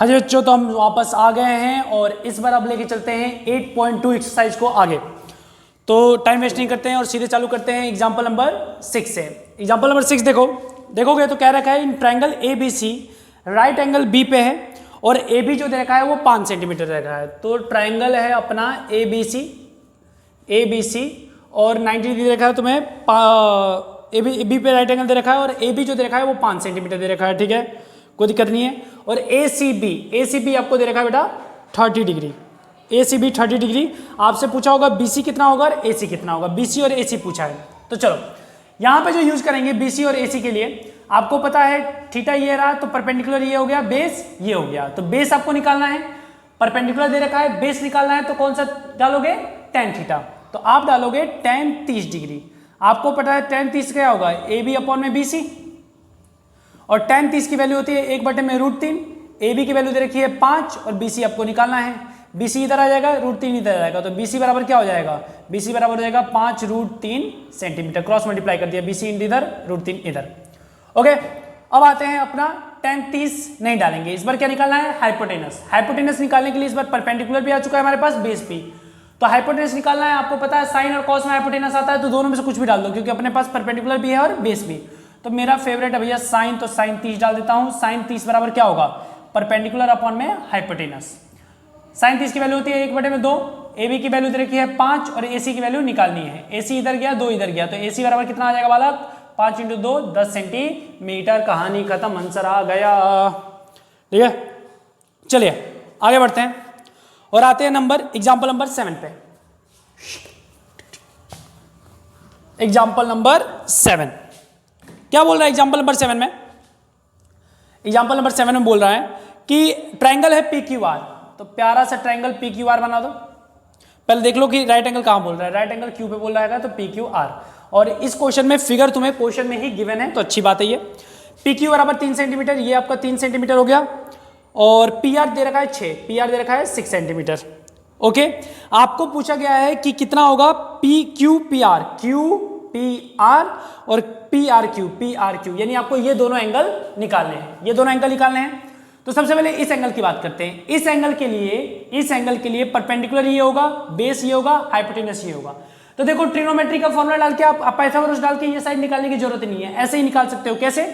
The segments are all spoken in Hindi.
हाँ जी बच्चों, तो हम वापस आ गए हैं और इस बार अब लेके चलते हैं 8.2 एक्सरसाइज को आगे। तो टाइम वेस्ट नहीं करते हैं और सीधे चालू करते हैं एग्जाम्पल नंबर 6 से। एग्जाम्पल नंबर 6 देखोगे तो क्या रखा है, in triangle A B C right angle B पे है और ए बी जो दे रखा है वो 5 सेंटीमीटर दे रखा है। तो ट्राइंगल है अपना ए बी सी और 90 डिग्री दे रखा है तुम्हें, ए बी पे राइट एंगल दे रखा है और ए बी जो दे रखा है वो 5 सेंटीमीटर दे रखा है। ठीक है, कोई दिक्कत नहीं है। और ए सी बी आपको दे रखा है बेटा 30 डिग्री, ए सी बी 30 डिग्री। आपसे पूछा होगा बी सी कितना होगा और ए सी कितना होगा, बी सी और ए सी पूछा है। तो चलो यहाँ पे जो यूज करेंगे बी सी और ए सी के लिए, आपको पता है थीटा ये रहा तो परपेंडिकुलर ये हो गया, बेस ये हो गया। तो बेस आपको निकालना है, परपेंडिकुलर दे रखा है, बेस निकालना है, तो कौन सा डालोगे, tan थीटा। तो आप डालोगे tan 30 डिग्री। आपको पता है tan 30 क्या होगा, ए बी अपॉन में बी सी, और tan 30 की वैल्यू होती है 1/√3। ए बी की वैल्यू दे रखी है 5 और बी सी आपको निकालना है। बी सी इधर आ जाएगा, √3 इधर आ जाएगा, तो बी सी बराबर क्या हो जाएगा, बी सी बराबर हो जाएगा 5√3 सेंटीमीटर। क्रॉस मल्टीप्लाई कर दिया, बी सी इधर √3 इधर। ओके, अब आते हैं अपना tan 30 नहीं डालेंगे, इस बार क्या निकालना है, हाइपोटेनस। हाइपोटेनस निकालने के लिए इस बार परपेंडिकुलर भी आ चुका है हमारे पास, बेस भी। तो हाइपोटेनस निकालना है, आपको पता है साइन और कॉस में हाइपोटेनस आता है, तो दोनों में से कुछ भी डाल दो क्योंकि अपने पास परपेंडिकुलर भी है और बेस भी। तो मेरा फेवरेट है भैया साइन, तो साइन 30 डाल देता हूं। साइन 30 बराबर क्या होगा, परपेंडिकुलर अपॉन में हाइपोटेनस। साइन 30 की वैल्यू होती है 1/2। ए बी की वैल्यू दे रखी है 5 और ए सी की वैल्यू निकालनी है। ए सी इधर गया, 2 इधर गया, तो ए सी बराबर कितना आ जाएगा बालक, 5 × 2 10 सेंटीमीटर। कहानी खत्म, आंसर आ गया। ठीक है, चलिए आगे बढ़ते हैं और आते हैं एग्जाम्पल नंबर 7 पे। एग्जाम्पल नंबर 7 क्या बोल रहा है, एग्जाम्पल नंबर 7 में, एग्जाम्पल नंबर 7 में बोल रहा है कि ट्राइंगल है पी क्यू आर। तो प्यारा सा ट्राइंगल पी क्यू आर बना दो। पहले देख लो कि राइट एंगल कहां बोल रहा है, राइट एंगल क्यू पे बोल रहा है, तो पी क्यू आर। और इस क्वेश्चन में फिगर तुम्हें क्वेश्चन में ही गिवन है, तो अच्छी बात है ये। पी क्यू बराबर 3 सेंटीमीटर, ये आपका 3 सेंटीमीटर हो गया। और पी आर दे रखा है 6, पी आर दे रखा है 6 सेंटीमीटर। ओके, आपको पूछा गया है कि कितना होगा P Q P R, Q P R और पी आर क्यू, यानी आपको ये दोनों एंगल निकालने हैं, ये दोनों एंगल निकालने हैं। तो सबसे पहले इस एंगल की बात करते हैं। इस एंगल के लिए परपेंडिकुलर ये होगा, बेस ये होगा, हाइपोटेनस ये होगा। तो देखो ट्रिग्नोमेट्री का फॉर्मूला डाल के आप पाइथागोरस डाल के ये साइड निकालने की जरूरत नहीं है, ऐसे ही निकाल सकते हो। कैसे,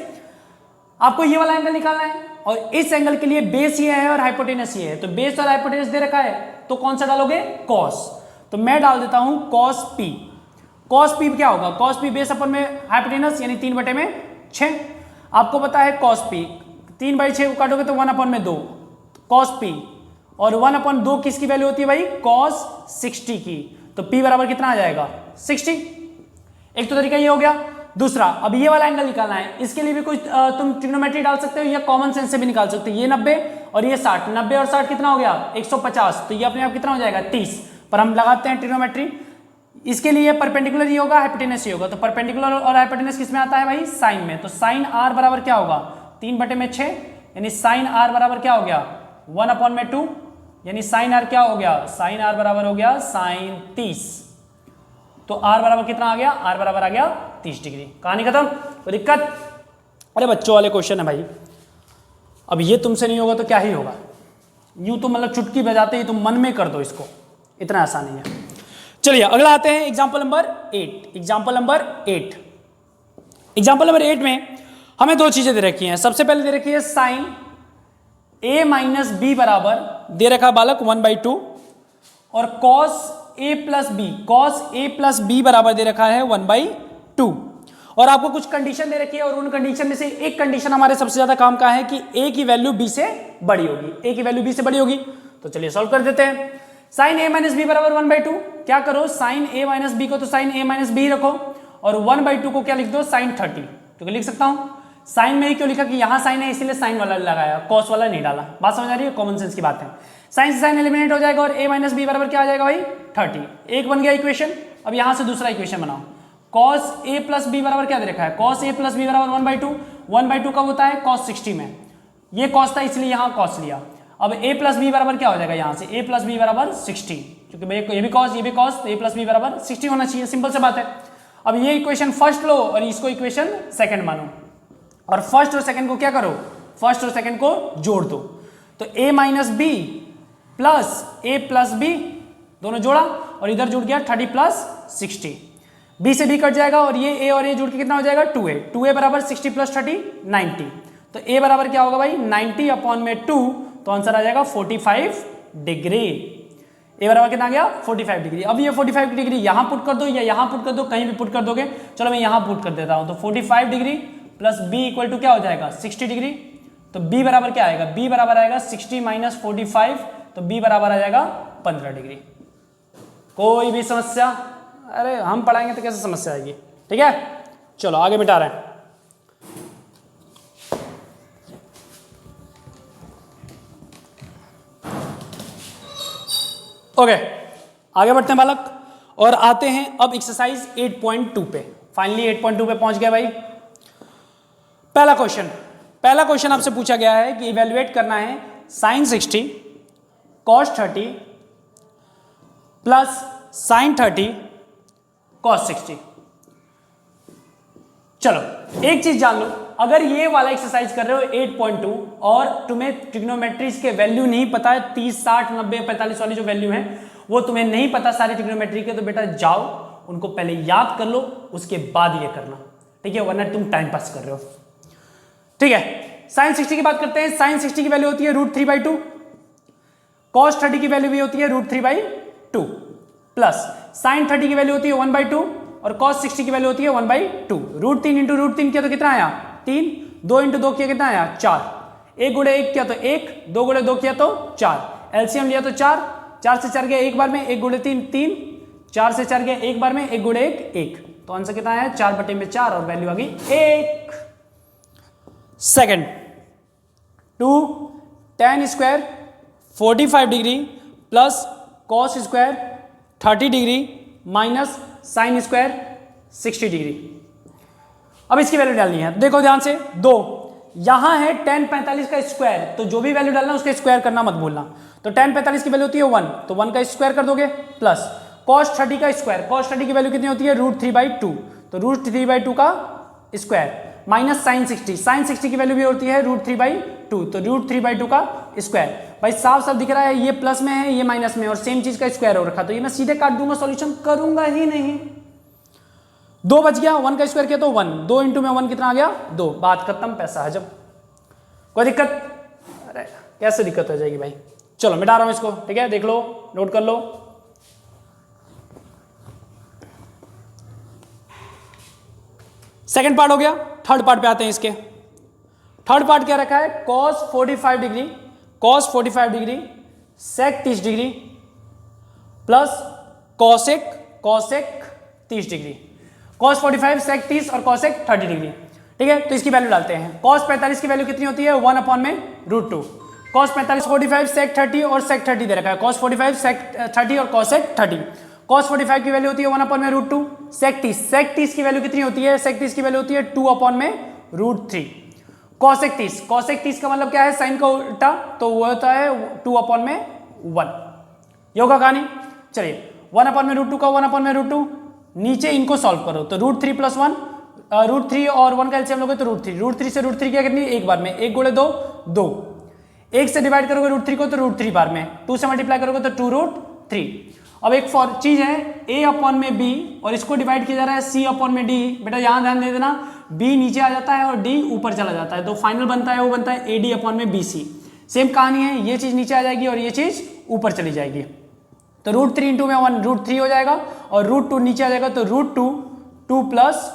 आपको ये वाला एंगल निकालना है और इस एंगल के लिए बेस ये है और हाइपोटेनस ये है। तो बेस और हाइपोटेनस दे रखा है, तो कौन सा डालोगे, कॉस। तो मैं डाल देता हूं कॉस पी। कॉस पी क्या होगा, कॉस पी बेस अपन में हाइपोटेनस यानी 3/6। आपको पता है कॉस पी 3/6 को काटोगे तो 1/2 कॉस पी, और 1/2 किसकी वैल्यू होती है भाई, कॉस 60 की। तो पी बराबर कितना आ जाएगा, 60। एक तो तरीका ये हो गया। दूसरा, अब ये वाला एंगल निकालना है, इसके लिए भी कुछ तुम ट्रिग्नोमेट्री डाल सकते हो या कॉमन सेंस से भी निकाल सकते हो। ये 90 और ये 60, 90 और 60 कितना हो गया, 150। तो ये अपने आप कितना हो जाएगा, 30। पर हम लगाते हैं ट्रिग्नोमेट्री। इसके लिए परपेंडिकुलर ये होगा, हाइपोटेनस ये होगा। तो परपेंडिकुलर और हाइपोटेनस किस में आता है भाई, साइन में। तो साइन आर बराबर क्या होगा, 3/6, यानी साइन आर बराबर क्या हो गया, 1/2, यानी साइन आर क्या हो गया, साइन आर बराबर हो गया साइन 30। तो आर बराबर कितना आ गया, आर बराबर आ गया 30 डिग्री। कहानी खत्म, कोई दिक्कत। अरे बच्चों वाले क्वेश्चन है भाई, अब ये तुमसे नहीं होगा तो क्या ही होगा। यूं तो मतलब चुटकी बजाते ही तुम मन में कर दो इसको, इतना आसान नहीं है। चलिए अगला आते हैं एग्जाम्पल नंबर 8। एग्जाम्पल नंबर 8 में हमें दो चीजें दे रखी हैं। सबसे पहले दे रखी है साइन a माइनस बी बराबर दे रखा बालक 1/2 और कॉस a प्लस बी बराबर दे रखा है 1/2। और आपको कुछ कंडीशन दे रखी है और उन कंडीशन में से एक कंडीशन हमारे सबसे ज्यादा काम का है कि a की वैल्यू b से बड़ी होगी। तो चलिए सॉल्व कर देते हैं। साइन a माइनस बी बराबर 1/2, क्या करो साइन a माइनस बी को तो साइन a माइनस बी रखो और 1/2 को क्या लिख दो, साइन 30। क्योंकि लिख सकता हूं साइन में ही क्यों लिखा कि यहां साइन है इसीलिए साइन वाला लगाया, कॉस वाला नहीं डाला। बात समझ आ रही है, कॉमन सेंस की बात है। साइन से साइन एलिमिनेट हो जाएगा और a माइनस बी बराबर क्या आ जाएगा भाई, 30। एक बन गया इक्वेशन। अब यहां से दूसरा इक्वेशन बनाओ। कॉस a प्लस बी बराबर क्या दे रखा है, कॉस a प्लस बी बराबर 1/2 कब होता है, कॉस 60 में। ये कॉस था इसलिए यहां कॉस लिया। अब a प्लस बी बराबर क्या हो जाएगा, यहां से a प्लस बी बराबर 60, क्योंकि ये भी कॉस तो a प्लस बी बराबर 60 होना चाहिए, सिंपल से बात है। अब ये इक्वेशन फर्स्ट लो और इसको इक्वेशन सेकंड मानो और फर्स्ट और सेकंड को क्या करो, फर्स्ट और सेकंड को जोड़ दो। तो a minus B plus a plus बी दोनों जोड़ा और इधर जुड़ गया 30 प्लस 60, b से b कट जाएगा और ये a और a जुड़ के कितना हो जाएगा 2a बराबर 60 प्लस 30 90। तो a बराबर क्या होगा भाई 90 अपॉन में 2, तो आंसर आ जाएगा 45 डिग्री। a बराबर कितना आ गया 45 डिग्री। अब ये 45 डिग्री यहाँ पुट कर दो या यहाँ पुट कर दो, कहीं भी पुट कर दोगे, चलो मैं यहाँ पुट कर देता हूँ। तो 45 degree plus b equal to क्या हो जाएगा 60 डिग्री। तो b बराबर क्या आएगा, b बराबर आएगा 60 माइनस 45, तो b बराबर आ जाएगा 15 डिग्री। कोई भी समस्या? अरे हम पढ़ाएंगे तो कैसे समस्या आएगी। ठीक है, चलो आगे मिटा रहे हैं। ओके, आगे बढ़ते हैं बालक और आते हैं अब एक्सरसाइज 8.2 पे। फाइनली 8.2 पे पहुंच गया भाई। पहला क्वेश्चन आपसे पूछा गया है कि इवेल्युएट करना है sine 60 cos 30 plus sine 30 cos 60। चलो एक चीज जान लो, अगर ये वाला एक्सरसाइज कर रहे हो 8.2 और तुम्हें ट्रिग्नोमेट्रीज के वैल्यू नहीं पता है, 30 60 90 45 वाली जो वैल्यू है वो तुम्हें नहीं पता सारे ट्रिग्नोमेट्री के, तो बेटा जाओ उनको पहले याद कर लो, उसके बाद ये करना। ठीक है, वरना तुम टाइम पास कर रहे हो। ठीक है, साइन 60 की बात करते हैं। साइन 60 की वैल्यू होती है √3/2, कॉस 30 की वैल्यू भी होती है √3/2 प्लस साइन 30 की वैल्यू होती है 1/2 और cos 60 की वैल्यू होती है 1/2। √3 इंटू √3 किया तो कितना आया 3, 2 इंटू 2 किया कितना आया 4, 1 गुणे 1 किया तो 1, 2 गुणे 2 किया तो 4, एलसीएम लिया तो 4, 4 से 4 गया एक बार में, 1 गुणे 3 3, 4 से 4 गया एक बार में, 1 गुणे 1 1, तो आंसर कितना आया 4/4 और वैल्यू आ गई 1। Second, 2 tan square 45 degree plus cos square 30 degree minus sine square 60 degree. अब इसकी वैल्यू डालनी है, देखो ध्यान से। 2 यहां है tan 45 का स्क्वायर, तो जो भी वैल्यू डालना उसका स्क्वायर करना मत भूलना। तो tan 45 की वैल्यू होती है 1, तो 1 का स्क्वायर कर दोगे प्लस cos 30 का स्क्वायर, cos 30 की वैल्यू कितनी होती है √3/2, तो √3/2 का स्क्वायर माइनस साइन 60, साइन 60 की वैल्यू भी होती है √3/2, तो √3/2 का स्क्वायर। भाई साफ साफ दिख रहा है ये प्लस में है ये माइनस में और सेम चीज का स्क्वायर हो रखा, तो ये मैं सीधे काट दूंगा, सॉल्यूशन करूंगा ही नहीं। 2 बच गया, 1 का स्क्वायर किया तो 1, 2 इंटू में 1 कितना आ गया 2, बात खत्म, पैसा हजम। कोई दिक्कत? अरे कैसे दिक्कत हो जाएगी भाई। चलो मिटा रहा हूं इसको, ठीक है, देख लो, नोट कर लो। सेकंड पार्ट हो गया, थर्ड पार्ट पे आते हैं इसके। थर्ड पार्ट क्या रखा है, cos 45 degree, cos 45 degree sec 30 degree plus cosec 30 degree, cos 45 sec 30 और cosec 30 डिग्री। ठीक है, तो इसकी वैल्यू डालते हैं। cos 45 की वैल्यू कितनी होती है 1/√2, cos 45 45 sec 30 और sec 30 दे रखा है, cos 45 sec 30 और cosec 30। cos 45 की वैल्यू होती है 1/√2, sec 30 की वैल्यू कितनी होती है, sec 30 की वैल्यू होती है 2/√3। cosec 30 का मतलब क्या है, साइन का उल्टा, तो वो होता है 2/1। ये होगा कहानी। चलिए 1/√2 का 1/√2, नीचे इनको सॉल्व करो, तो √3 + 1, √3 और 1 का एलसीएम लोगे तो √3 से √3 क्या कितनी एक बार में, 1 गुणे 2 2, 1 से डिवाइड करोगे √3 को तो √3 बार में, 2 से मल्टीप्लाई करोगे तो 2√3। अब एक चीज है a/b और इसको डिवाइड किया जा रहा है c/d। बेटा यहां ध्यान दे देना, b नीचे आ जाता है और d ऊपर चला जाता है, तो फाइनल बनता है वो बनता है ad/bc। सेम कहानी है, ये चीज नीचे आ जाएगी और ये चीज ऊपर चली जाएगी, तो √3 इंटू में 1 √3 हो जाएगा और √2 नीचे आ जाएगा, तो √2 2 +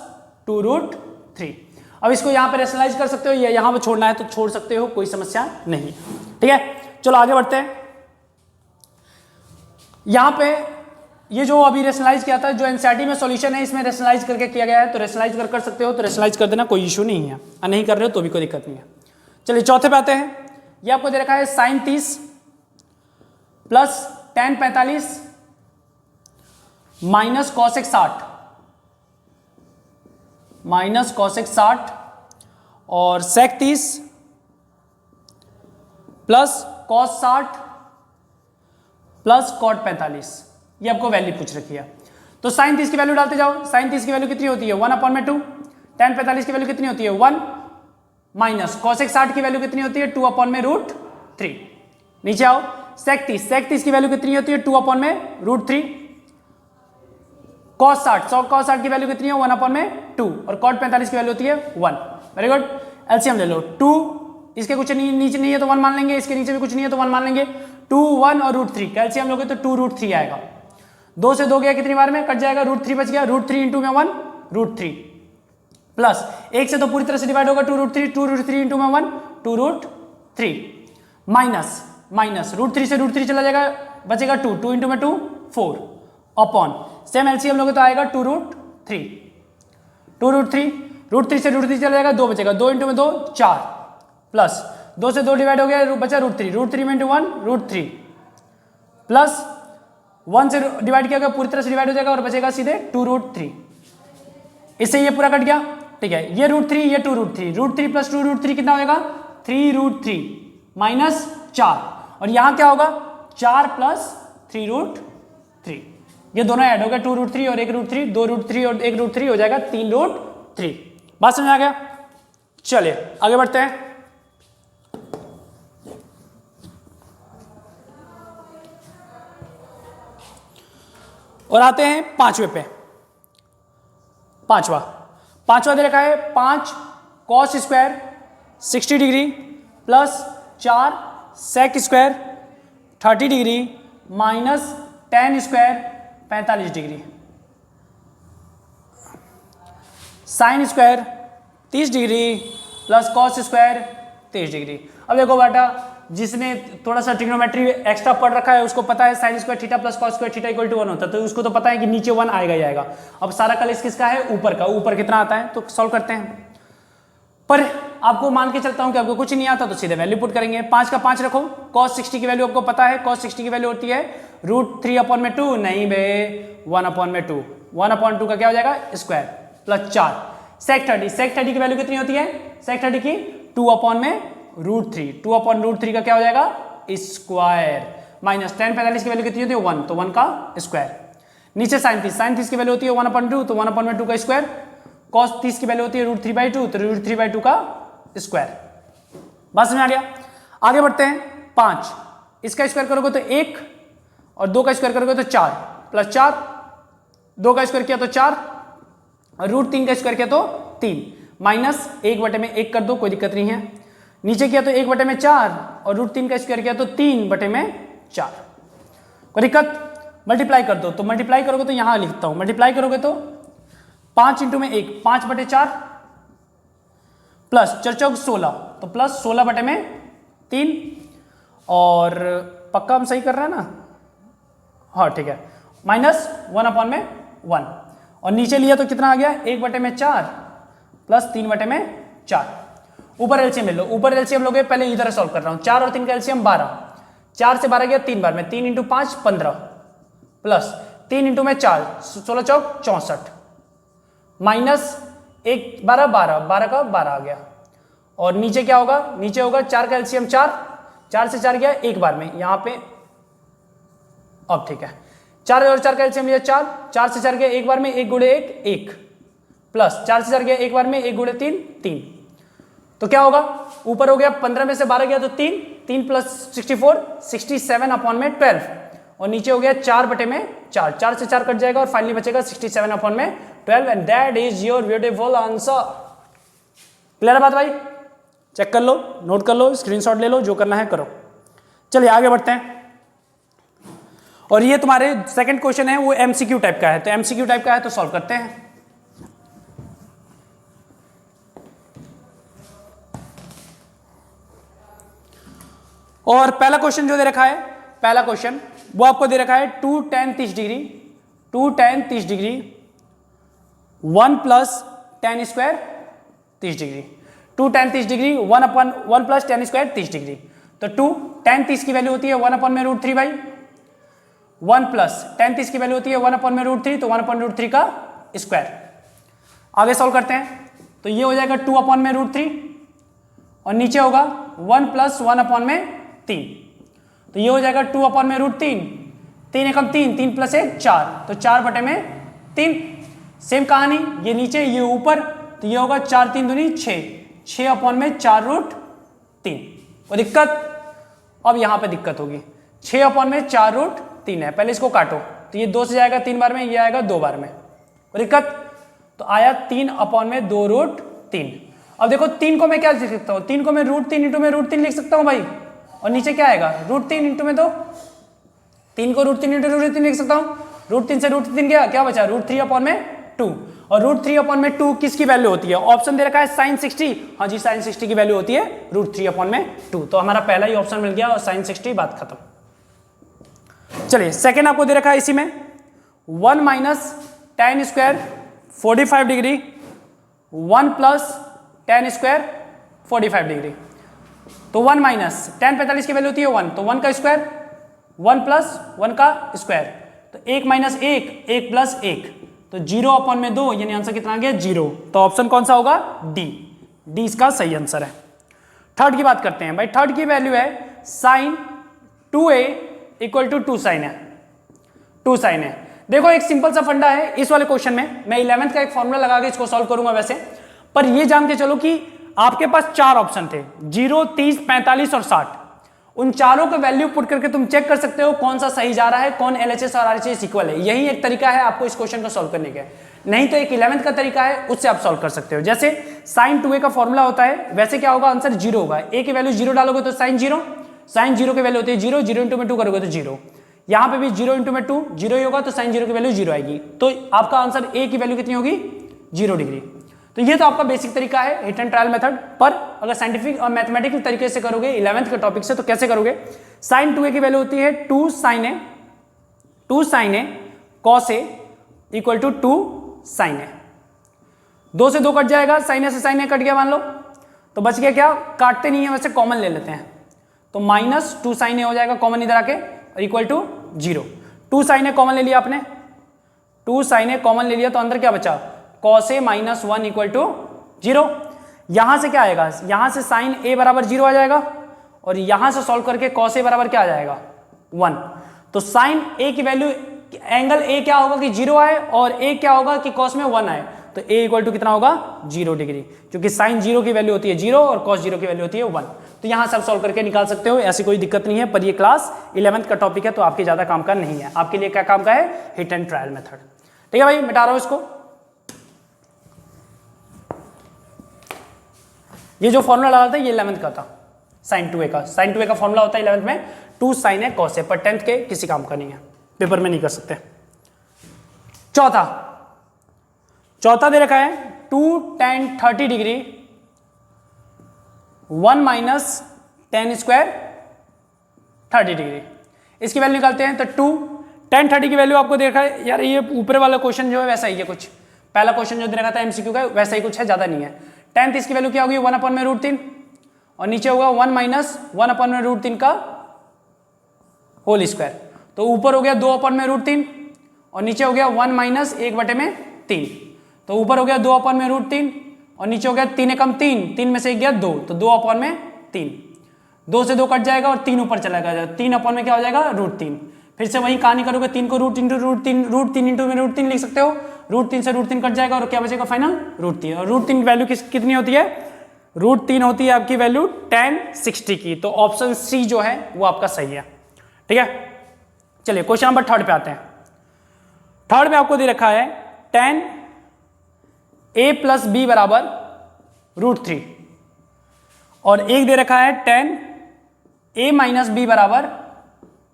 2√3। अब इसको यहां पे रेशनलाइज कर सकते हो या यहां पे छोड़ना है तो छोड़ सकते हो, कोई समस्या नहीं। ठीक है, चलो आगे बढ़ते हैं। यहां पे ये जो अभी रेशनलाइज किया था, जो एनसीईआरटी में सॉल्यूशन है इसमें रेशनलाइज करके किया गया है, तो रेशनलाइज कर सकते हो तो रेशनलाइज कर देना, कोई इशू नहीं है, और नहीं कर रहे हो तो भी कोई दिक्कत नहीं है। चलिए चौथे पे आते हैं। ये आपको दे रखा है sine 30 plus tan 45 minus cosec 60 और sec 30 plus cos 60 plus cot 45। ये आपको वैल्यू पूछ रखी है, तो साइन 30 की वैल्यू डालते जाओ। साइन 30 की वैल्यू कितनी होती है 1/2, tan 45 की वैल्यू कितनी होती है 1, माइनस cosec 60 की वैल्यू कितनी होती है 2/√3। नीचे आओ, sec 30 की वैल्यू कितनी होती है 2 अपॉन में √3, cos 60 की वैल्यू कितनी है 1 अपॉन में 2 और cot 45 की वैल्यू होती है 1। वेरी गुड, एलसीएम ले लो 2, इसके कुछ नीचे नहीं है तो 1 मान लेंगे, इसके नीचे भी कुछ नहीं है तो 1 मान लेंगे, 2 1 और √3 कैल्शियम लोगे तो 2√3 आएगा, 2 से 2 गया कितनी बार में कट जाएगा, √3 बच गया, √3 इंटू में 1 √3 प्लस 1 से तो पूरी तरह से डिवाइड होगा 2√3 इंटू में 1 2√3 माइनस √3 से √3 चला जाएगा, बचेगा 2 इंटू में 2 4 अपॉन सेम एलसीएम लोगे तो आएगा 2√3 √3 से √3 चला जाएगा 2 बचेगा, 2 इंटू में 2 4 प्लस 2 से 2 डिवाइड हो गया बचा √3 में इंटू 1 √3 प्लस 1 से डिवाइड किया गया पूरी तरह से डिवाइड हो जाएगा और बचेगा सीधे 2√3। इससे ये पूरा कट गया, ठीक है, ये √3 ये 2√3 प्लस 2√3 कितना होगा 3√3 माइनस 4 और यहां क्या होगा 4 प्लस 3√3, ये दोनों ऐड हो गया 2√3 और 1√3, 2√3 और 1√3 हो जाएगा 3√3। बात समझ आ गया? चलिए आगे बढ़ते हैं। और आते हैं पांचवे पे। पांचवा दे रखा है 5 cos square 60 degree plus 4 sec square 30 degree minus tan square 45 degree, sin square 30 degree plus cos square 23 degree. अब देखो बेटा, जिसने थोड़ा सा ट्रिग्नोमेट्री एक्स्ट्रा पढ़ रखा है उसको पता है sin square theta plus cos square theta equal to 1 होता है, तो उसको तो पता है कि नीचे 1 आएगा ही आएगा। अब सारा कलेश किसका है, ऊपर का, ऊपर कितना आता है तो सॉल्व करते हैं। पर आपको मान के चलता हूं कि आपको कुछ नहीं आता तो सीधे वैल्यू पुट करेंगे, 5 का 5 रखो, cos 60 की वैल्यू आपको पता है, cos 60 की वैल्यू होती है √3 अपॉन में 2, नहीं बे 1 अपॉन में 2, 1 अपॉन 2 का क्या हो जाएगा स्क्वायर प्लस 4 sec 30 की वैल्यू कितनी होती है sec 30 की 2 अपॉन में √3, 2 अपॉन √3 का क्या हो जाएगा स्क्वायर माइनस tan 45 की वैल्यू कितनी होती है 1, तो 1 का स्क्वायर। नीचे sin 30 की वैल्यू होती है 1 अपॉन 2, तो 1 अपॉन में 2 का स्क्वायर, cos 30 की वैल्यू होती है √3/2, तो √3/2 का स्क्वायर। बात समझ आ गया? आगे बढ़ते हैं। 5 इसका स्क्वायर करोगे तो 1 और 2 का स्क्वायर करोगे तो 4 प्लस 4, 2 का स्क्वायर किया तो 4 और √3 का स्क्वायर किया तो 3 माइनस 1/1 कर दो, कोई दिक्कत नहीं है। नीचे किया तो 1/4 और √3 का स्क्वायर किया तो 3/4, कोई दिक्कत। मल्टीप्लाई कर दो, तो मल्टीप्लाई करोगे तो यहां लिखता हूं, मल्टीप्लाई करोगे तो 5 इंटू में 1 5/4 प्लस 4 चौक 16, तो प्लस 16/3 और पक्का हम सही कर रहे हैं ना, हाँ ठीक है, माइनस 1 अपॉन में 1 और नीचे लिया तो कितना आ गया 1/4 प्लस 3/4। ऊपर एलसीएम ले लो, ऊपर एलसीएम लोगे, पहले इधर सॉल्व कर रहा हूं, 4 और 3 का एलसीएम 12, 4 से 12 गया 3 बार में, 3 इंटू 5 15 प्लस 3 इंटू में 4 16 चौक 64 माइनस 1 12 12 का 12 आ गया और नीचे क्या होगा, नीचे होगा 4 का एलसीएम 4 से 4 गया एक बार में यहां पे, अब ठीक है 4 और 4 का एलसीएम लिया 4 से 4 गया एक बार में, 1 गुणे 1 1 प्लस 4 से 4 गया एक बार में, 1 गुणे 3 3, तो क्या होगा ऊपर हो गया 15 में से 12 गया तो 3 प्लस 64 67 अपॉन में 12 और नीचे हो गया 4/4, 4 से 4 कट जाएगा और फाइनली बचेगा 67 अपॉन में 12 and that is your beautiful answer. Clear है बात भाई? चेक कर लो, नोट कर लो, स्क्रीनशॉट ले लो, जो करना है करो। चलिए आगे बढ़ते हैं। और ये तुम्हारे सेकंड क्वेश्चन है वो एमसीक्यू टाइप का है, तो एमसीक्यू टाइप का है तो सॉल्व करते हैं। और पहला क्वेश्चन जो दे रखा है, पहला क्वेश्चन वो आपको दे रखा है 2 tan 30 degree 1 plus tan square 30 degree, 2 tan 30 degree 1 upon 1 plus tan square 30 degree, तो 2 tan 30 की वैल्यू होती है 1 अपॉन में √3 बाई 1 प्लस tan 30 की वैल्यू होती है 1 अपॉन में √3, तो 1 अपॉन √3 का स्क्वायर। आगे सॉल्व करते हैं, तो ये हो जाएगा 2 अपॉन में √3 और नीचे होगा 1 प्लस 1 अपॉन में 3, तो ये हो जाएगा 2 अपॉन में √3, 3 एकम 3 प्लस 1 4, तो 4/3। सेम कहानी, ये नीचे ये ऊपर, तो ये होगा 4 3 दूनी 6 अपॉन में 4√3, कोई दिक्कत। अब यहाँ पे दिक्कत होगी, 6/4√3 है, पहले इसको काटो तो ये 2 से जाएगा 3 बार में, ये आएगा 2 बार में, दिक्कत तो आया 3/2√3। अब देखो 3 को मैं क्या लिख सकता हूँ, 3 को मैं √3 इंटू में √3 लिख सकता हूँ भाई, और नीचे क्या आएगा √3 इंटू में, तो 3 को √3 इंटू √3 लिख सकता हूँ, √3 से √3 क्या बचा √3/2, और √3/2 किसकी वैल्यू होती है, ऑप्शन दे रखा है sin 60, हाँ जी sin 60 की वैल्यू होती है √3/2, तो हमारा पहला ही ऑप्शन मिल गया और sin 60 बात खत्म। चलिए सेकंड आपको दे रखा है इसी में 1 minus tan square 45 degree 1 plus tan square 45 degree, तो 1 माइनस tan 45 की वैल्यू होती है 1, तो 1 का स्क्वायर 1 प्लस 1 का स्क्वायर, तो 1 माइनस 1 1 प्लस 1, तो 0/2, यानी आंसर कितना आ गया 0, तो ऑप्शन कौन सा होगा डी, डी इसका सही आंसर है। थर्ड की बात करते हैं भाई, थर्ड की वैल्यू है sin 2a = 2 sin है, 2 sin है। देखो एक सिंपल सा फंडा है इस वाले क्वेश्चन में, मैं 11th का एक फॉर्मूला लगा के इसको सॉल्व करूंगा वैसे, पर ये जान के चलो कि आपके पास 4 ऑप्शन थे 0, 30, 45 और 60, उन चारों का वैल्यू पुट करके तुम चेक कर सकते हो कौन सा सही जा रहा है, कौन LHS और RHS इक्वल है। यही एक तरीका है आपको इस क्वेश्चन को सॉल्व करने का, नहीं तो एक 11th का तरीका है उससे आप सॉल्व कर सकते हो। जैसे sin 2a का फॉर्मूला होता है, वैसे क्या होगा आंसर 0 होगा, a की वैल्यू 0 डालोगे तो sin 0, sin 0 की वैल्यू होती है 0, 0 इंटू में 2 करोगे तो 0, यहाँ पे भी 0 इंटू में 2 0 ही होगा, तो sin 0 की वैल्यू 0 आएगी, तो आपका आंसर a की वैल्यू कितनी होगी 0 डिग्री। तो ये तो आपका बेसिक तरीका है हिट एंड ट्रायल मेथड, पर अगर साइंटिफिक और मैथमेटिकल तरीके से करोगे 11th के टॉपिक से तो कैसे करोगे, sin 2a की वैल्यू होती है 2 sin a cos a = 2 sin a, 2 से 2 कट जाएगा, sin a से sin a कट गया मान लो, तो बच गया क्या, काटते नहीं है वैसे कॉमन ले लेते हैं, तो -2 sin a हो जाएगा कॉमन इधर आके, equal to 0, 2 sin a common ले लिया आपने, 2 sin a कॉमन ले लिया तो अंदर क्या बचा cos a -1 = 0, यहां से क्या आएगा, यहां से sin a बराबर 0 आ जाएगा, और यहां से सॉल्व करके cos a बराबर क्या आ जाएगा 1, तो sin a की वैल्यू, एंगल a क्या होगा कि 0 आए, और a क्या होगा कि cos में 1 आए, तो a = कितना होगा 0 डिग्री, क्योंकि sin 0 की वैल्यू होती है 0 और cos 0 की वैल्यू होती है 1, तो यहां से आप सॉल्व करके निकाल सकते हो, ऐसी कोई दिक्कत नहीं है। पर ये क्लास 11th का टॉपिक है तो आपके ज्यादा काम का नहीं है, आपके लिए क्या काम का है, हिट एंड ट्रायल मेथड। ठीक है भाई, मिटा रहा हूं इसको। ये जो फॉर्मूला लगा था ये 11th का था, sin 2a का, sin 2a का फॉर्मूला होता है 11th में 2 sin a cos a, पर 10th के किसी काम का नहीं है, पेपर में नहीं कर सकते। चौथा दे रखा है 2 tan 30 degree 1 minus tan square 30 degree, इसकी वैल्यू निकालते हैं, तो 2 tan 30 की वैल्यू आपको देखा है यार, ये ऊपर वाला क्वेश्चन जो है वैसा ही है कुछ, पहला क्वेश्चन जो दे रखा था MCQ का वैसा ही कुछ है, ज्यादा नहीं है। tan 30 की वैल्यू क्या होगी 1/√3, और नीचे होगा 1 माइनस 1/√3 का होल स्क्वायर, तो ऊपर हो गया 2/√3 और नीचे हो गया 1 माइनस 1/3, तो ऊपर हो गया 2/√3 और नीचे हो गया 3 एकम 3, 3 में से 1 गया 2, तो 2/3, 2 से 2 कट जाएगा और 3 ऊपर चला गया, 3 में क्या हो जाएगा √3, फिर से वही कहानी करोगे, 3 को √3 इंटू में √3 लिख सकते हो, √3 से √3 कट जाएगा और क्या बचेगा फाइनल √3, और √3 की वैल्यू कितनी होती है, √3 होती है आपकी वैल्यू tan 60 की, तो ऑप्शन सी जो है वो आपका सही है। ठीक है, चलिए क्वेश्चन नंबर 3 पे आते हैं। 3 में आपको दे रखा है tan a + b = √3, और एक दे रखा है tan a - b =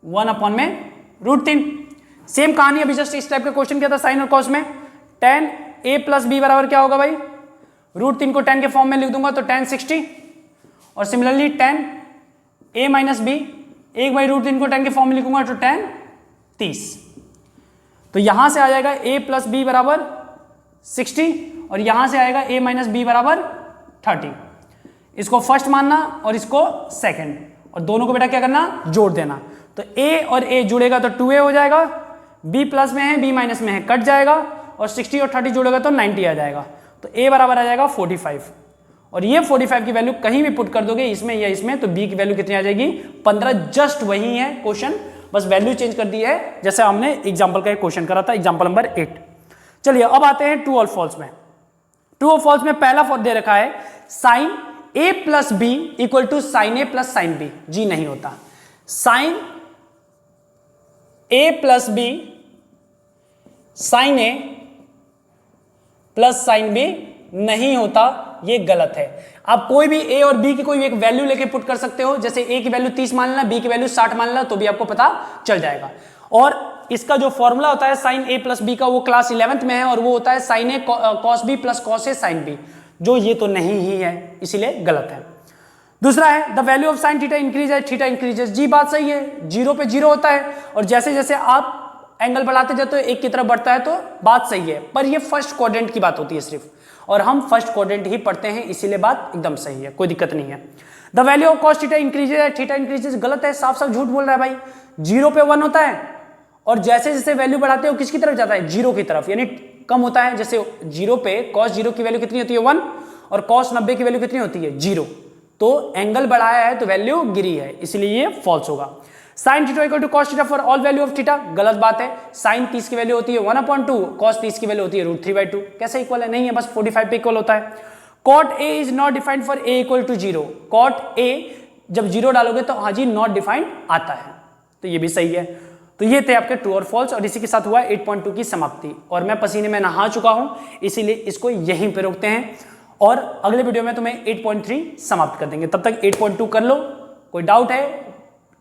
1/√3। सेम कहानी अभी जस्ट इस टाइप का क्वेश्चन किया था साइन और कॉस में, tan a + b बराबर क्या होगा भाई, √3 को tan के फॉर्म में लिख दूंगा तो tan 60, और सिमिलरली tan a - b 1/√3 को tan के फॉर्म में लिखूंगा तो tan 30, तो यहां से आ जाएगा a + b = 60, और यहां से आएगा a - b = 30, इसको फर्स्ट मानना और इसको सेकंड, और दोनों को बेटा क्या करना जोड़ देना, तो a और a जुड़ेगा तो 2a हो जाएगा, b प्लस में है b माइनस में है कट जाएगा, और 60 और 30 जोड़ेगा तो 90 आ जाएगा, तो a बराबर आ जाएगा 45, और ये 45 की वैल्यू कहीं भी पुट कर दोगे इसमें या इसमें तो b की वैल्यू कितनी आ जाएगी 15, जस्ट वही है क्वेश्चन, बस वैल्यू चेंज कर दी है जैसे हमने एग्जाम्पल का एक क्वेश्चन करा था, एग्जाम्पल नंबर 8। चलिए अब आते हैं ट्रू और फॉल्स में। ट्रू और फॉल्स में पहला दे रखा है sin a + b = sin a + sin b, जी नहीं होता। साइन ए प्लस बी साइन ए प्लस साइन बी नहीं होता, ये गलत है। आप कोई भी ए और बी की कोई एक वैल्यू लेके पुट कर सकते हो, जैसे ए की वैल्यू 30 मान लेना, बी की वैल्यू 60 मान लेना, तो भी आपको पता चल जाएगा। और इसका जो फॉर्मूला होता है साइन ए प्लस बी का, वो क्लास 11th में है, और वो होता है sign A cos B plus cos A sine B, जो ये तो नहीं ही है, इसीलिए गलत है। दूसरा है the value of sine theta increase है, थीटा इंक्रीजेस। जी बात सही है, जीरो पे जीरो होता है, और जैसे जैसे आप एंगल बढ़ाते जाते हो एक की तरफ बढ़ता है, तो बात सही है। पर ये फर्स्ट क्वाड्रेंट की बात होती है सिर्फ, और हम फर्स्ट क्वाड्रेंट ही पढ़ते हैं, इसीलिए बात एकदम सही है, कोई दिक्कत नहीं है। The value of cos theta increases है, थीटा इंक्रीजेज गलत है, साफ साफ झूठ बोल रहा है भाई। जीरो पे 1 होता है, और जैसे जैसे वैल्यू बढ़ाते हो किसकी तरफ जाता है, जीरो की तरफ, यानी कम होता है। जैसे जीरो पे कॉस जीरो की वैल्यू कितनी होती है 1, और कॉस 90 की वैल्यू कितनी होती है 0, तो एंगल बढ़ाया है तो वैल्यू गिरी है, इसलिए ये फॉल्स होगा। Sine theta equal to cos theta for all value of theta, गलत बात है। साइन 30 की वैल्यू होती है 1/2, कॉस 30 की वैल्यू होती है √3/2। कैसे इक्वल है, नहीं है, बस 45 पे इक्वल होता है। Cot A is not defined for A equal to 0, cot A जब 0 डालोगे तो हाँ जी नॉट डिफाइंड आता है, तो ये भी सही है। तो ये थे आपके ट्रू और फॉल्स, और इसी के साथ हुआ 8.2 की समाप्ति। और मैं पसीने में नहा चुका हूं, इसीलिए इसको यहीं पे रोकते हैं, और अगले वीडियो में तुम्हें 8.3 समाप्त कर देंगे। तब तक 8.2 कर लो, कोई डाउट है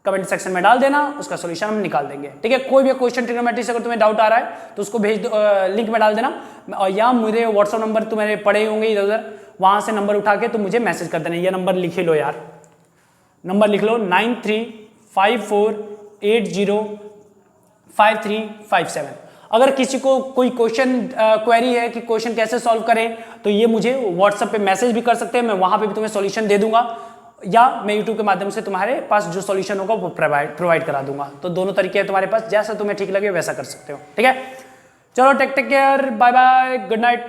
कमेंट सेक्शन में डाल देना, उसका सॉल्यूशन हम निकाल देंगे, ठीक है। कोई भी क्वेश्चन ट्रिग्नोमेट्री से अगर तुम्हें डाउट आ रहा है तो उसको भेज दो, लिंक में डाल देना, और या मुझे व्हाट्सअप नंबर तुम्हारे पड़े होंगे इधर उधर, वहां से नंबर उठा के तो मुझे मैसेज कर देना। ये नंबर लिख लो यार, नंबर लिख लो 9354805357। अगर किसी को कोई क्वेश्चन क्वेरी है कि क्वेश्चन कैसे सॉल्व करें, तो ये मुझे व्हाट्सएप पे मैसेज भी कर सकते हैं, मैं वहां पे भी तुम्हें सॉल्यूशन दे दूंगा, या मैं यूट्यूब के माध्यम से तुम्हारे पास जो सॉल्यूशन होगा वो प्रोवाइड करा दूंगा। तो दोनों तरीके हैं तुम्हारे पास, जैसा तुम्हें ठीक लगे वैसा कर सकते हो, ठीक है। चलो take care, bye bye, good night.